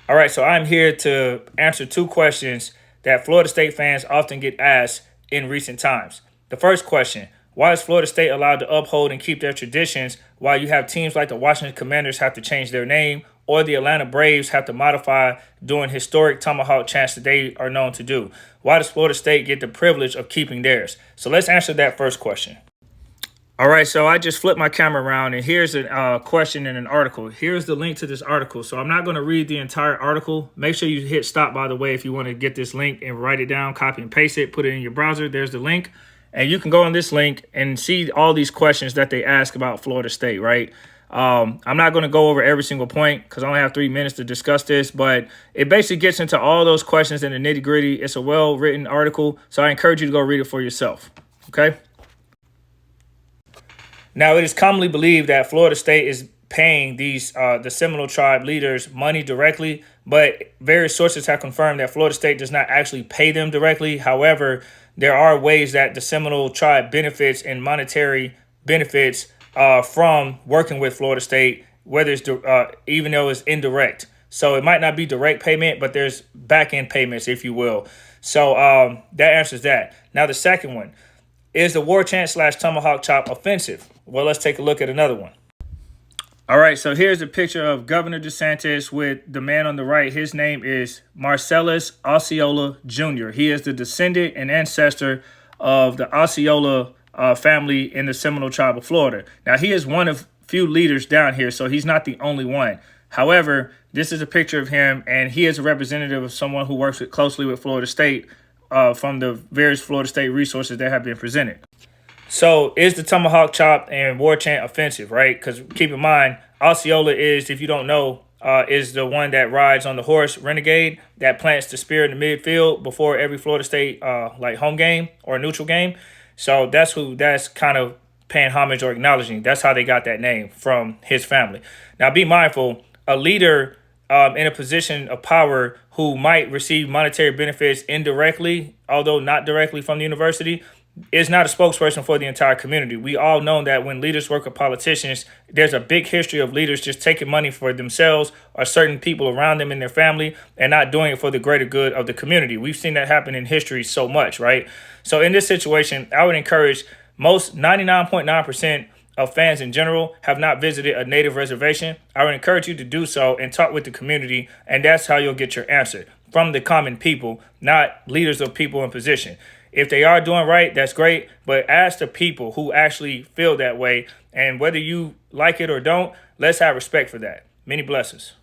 All right, so I'm here to answer two questions that Florida State fans often get asked in recent times. The first question: why is Florida State allowed to uphold and keep their traditions while you have teams like the Washington Commanders have to change their name, or the Atlanta Braves have to modify doing historic tomahawk chants that they are known to do? Why does Florida State get the privilege of keeping theirs? So let's answer that first question. All right, so I just flipped my camera around, and here's a question in an article. Here's the link to this article. So I'm not going to read the entire article. Make sure you hit stop, by the way, if you want to get this link and write it down, copy and paste it, put it in your browser. There's the link. And you can go on this link and see all these questions that they ask about Florida State, right? I'm not going to go over every single point because I only have 3 minutes to discuss this, but it basically gets into all those questions in the nitty gritty. It's a well-written article, so I encourage you to go read it for yourself, okay? Now, it is commonly believed that Florida State is paying the Seminole tribe leaders money directly, but various sources have confirmed that Florida State does not actually pay them directly. However, there are ways that the Seminole tribe benefits in monetary benefits from working with Florida State, whether it's even though it's indirect. So it might not be direct payment, but there's back-end payments, if you will. So that answers that. Now, the second one: is the warchant / tomahawk chop offensive? Well, let's take a look at another one. All right, so here's a picture of Governor DeSantis with the man on the right. His name is Marcellus Osceola Jr. He is the descendant and ancestor of the Osceola family in the Seminole tribe of Florida. Now, he is one of few leaders down here, so he's not the only one. However, this is a picture of him, and he is a representative of someone who works closely with Florida State from the various Florida State resources that have been presented. So is the tomahawk chop and war chant offensive, right? Because keep in mind, Osceola is, if you don't know, is the one that rides on the horse Renegade that plants the spear in the midfield before every Florida State like home game or neutral game. So that's kind of paying homage or acknowledging. That's how they got that name, from his family. Now, be mindful, a leader in a position of power who might receive monetary benefits indirectly, although not directly from the university, is not a spokesperson for the entire community. We all know that when leaders work with politicians, there's a big history of leaders just taking money for themselves or certain people around them in their family and not doing it for the greater good of the community. We've seen that happen in history so much, right? So in this situation, I would encourage most 99.9% of fans in general have not visited a native reservation. I would encourage you to do so and talk with the community, and that's how you'll get your answer from the common people, not leaders of people in position. If they are doing right, that's great, but ask the people who actually feel that way, and whether you like it or don't, let's have respect for that. Many blessings.